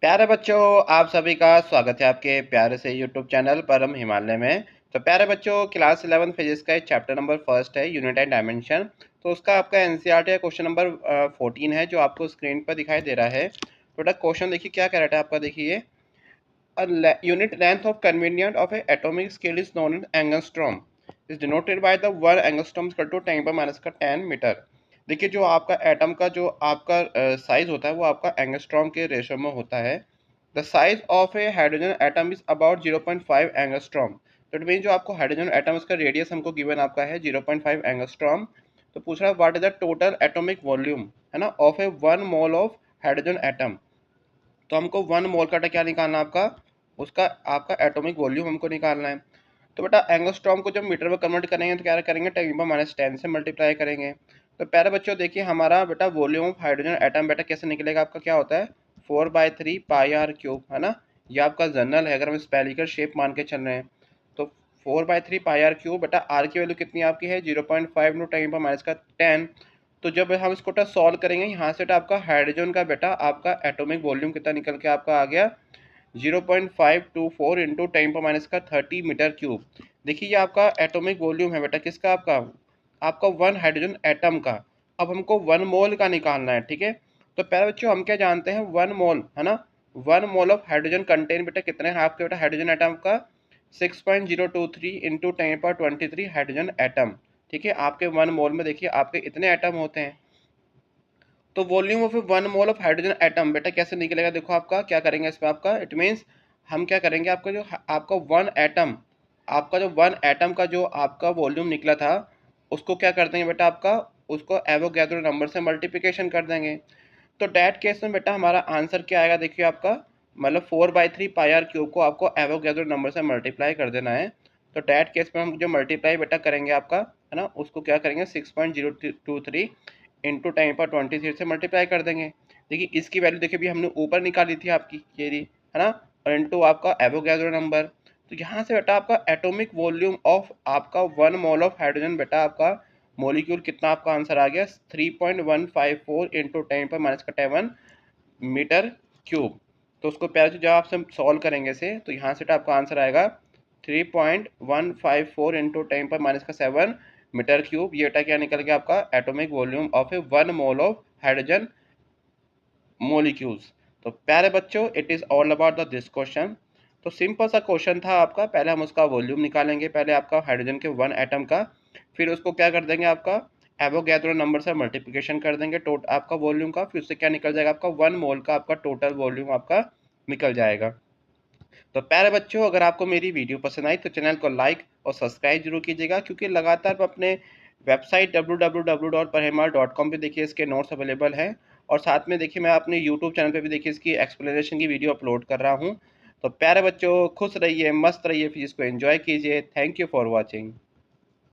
प्यारे बच्चों, आप सभी का स्वागत है आपके प्यारे से यूट्यूब चैनल परम हिमालय में। तो प्यारे बच्चों, क्लास 11 फिजिक्स का चैप्टर नंबर फर्स्ट है यूनिट एंड डायमेंशन। तो उसका आपका एनसीईआरटी का क्वेश्चन नंबर 14 है जो आपको स्क्रीन पर दिखाई दे रहा है। तो बेटा क्वेश्चन देखिए क्या कह रहा है आपका। देखिए, unit length of convenient of a atomic scale is known as angstrom, is denoted by the 1 angstrom equal to 10 पर माइनस का 10 मीटर। देखिए, जो आपका एटम का जो आपका साइज होता है वो आपका एंगस्ट्रॉम के रेशो में होता है। The size of A hydrogen atom is about 0.5 angstrom. तो इट मीन जो आपको हाइड्रोजन एटम उसका रेडियस हमको गिवन आपका है 0.5 एंगस्ट्रॉम। तो पूछ रहा है what is the total atomic volume, है ना, of A 1 mole of hydrogen atom. तो हमको 1 मोल का क्या निकालना है आपका, उसका आपका एटॉमिक वॉल्यूम हमको निकालना है। तो बेटा एंगस्ट्रॉम को जब मीटर में कन्वर्ट करेंगे तो क्या करेंगे, 10⁻10 से मल्टीप्लाई करेंगे। तो प्यारे बच्चों देखिए, हमारा बेटा वॉल्यूम ऑफ हाइड्रोजन एटम बेटा कैसे निकलेगा आपका, क्या होता है 4/3 पाई आर क्यूब, है ना। ये आपका जनरल है, अगर हम स्पेलिकल शेप मान के चल रहे हैं तो 4/3 पाई आर क्यूब। बेटा आर की वैल्यू कितनी आपकी है 0.5 × 10⁻10। तो जब हम इसको सॉल्व करेंगे यहाँ से आपका हाइड्रोजन का बेटा आपका एटॉमिक वॉल्यूम कितना निकल के आपका आ गया 0.524 इंटू 10⁻30 मीटर क्यूब। देखिए ये आपका एटॉमिक वॉल्यूम है बेटा किसका, आपका आपका 1 हाइड्रोजन एटम का। अब हमको 1 मोल का निकालना है, ठीक है। तो प्यारे बच्चों हम क्या जानते हैं 1 मोल, है ना। 1 मोल ऑफ हाइड्रोजन कंटेन बेटा कितने हैं आपके बेटा हाइड्रोजन एटम का 6.023 इंटू 10⁻23 हाइड्रोजन एटम। ठीक है, आपके 1 मोल में देखिए आपके इतने एटम होते हैं। तो volume of 1 mole of hydrogen atom बेटा कैसे निकलेगा, देखो आपका क्या करेंगे इसमें आपका, इट मीन्स हम क्या करेंगे आपका जो आपका 1 एटम, आपका जो 1 एटम का जो आपका वॉल्यूम निकला था उसको क्या कर देंगे बेटा आपका, उसको एवोगैड्रो नंबर से मल्टीप्लिकेशन कर देंगे। तो डैट केस में बेटा हमारा आंसर क्या आएगा, देखिए आपका मतलब 4/3 पाई आर क्यूब को आपको एवोगैड्रो नंबर से मल्टीप्लाई कर देना है। तो डैट केस में हम जो मल्टीप्लाई बेटा करेंगे आपका, है ना, उसको क्या करेंगे 6.023 इंटू 10⁻23 से मल्टीप्लाई कर देंगे। देखिए इसकी वैल्यू देखिए भी हमने ऊपर निकाली थी आपकी ये रही, है ना, और इंटू आपका एवोगैड्रो नंबर। तो यहाँ से बेटा आपका एटॉमिक वॉल्यूम ऑफ आपका 1 मोल ऑफ हाइड्रोजन बेटा आपका मोलिक्यूल कितना आपका आंसर आ गया 3.154 इंटू 10⁻⁻7 मीटर क्यूब। तो उसको प्यार से जब आप से सॉल्व करेंगे से तो यहाँ से आपका आंसर आएगा 3.154 इंटू 10⁻⁻7 मीटर क्यूब। ये बेटा क्या निकल गया आपका atomic volume of A 1 mole of hydrogen molecules. तो प्यारे बच्चों it is all about the this question. तो सिंपल सा क्वेश्चन था आपका, पहले हम उसका वॉल्यूम निकालेंगे, पहले आपका हाइड्रोजन के 1 एटम का, फिर उसको क्या कर देंगे आपका एवोगैड्रो नंबर से मल्टीप्लिकेशन कर देंगे आपका वॉल्यूम का, फिर उससे क्या निकल जाएगा आपका 1 मोल का आपका टोटल वॉल्यूम आपका निकल जाएगा। तो प्यारे बच्चों अगर आपको मेरी वीडियो पसंद आई तो चैनल को लाइक और सब्सक्राइब जरूर कीजिएगा, क्योंकि लगातार अपने वेबसाइट www.parhimal.com पे देखिए इसके नोट्स अवेलेबल हैं, और साथ में देखिए मैं अपने यूट्यूब चैनल पे भी देखिए इसकी एक्सप्लेनेशन की वीडियो अपलोड कर रहा हूँ। तो प्यारे बच्चों खुश रहिए, मस्त रहिए, फिजिक्स को एंजॉय कीजिए। Thank you for watching.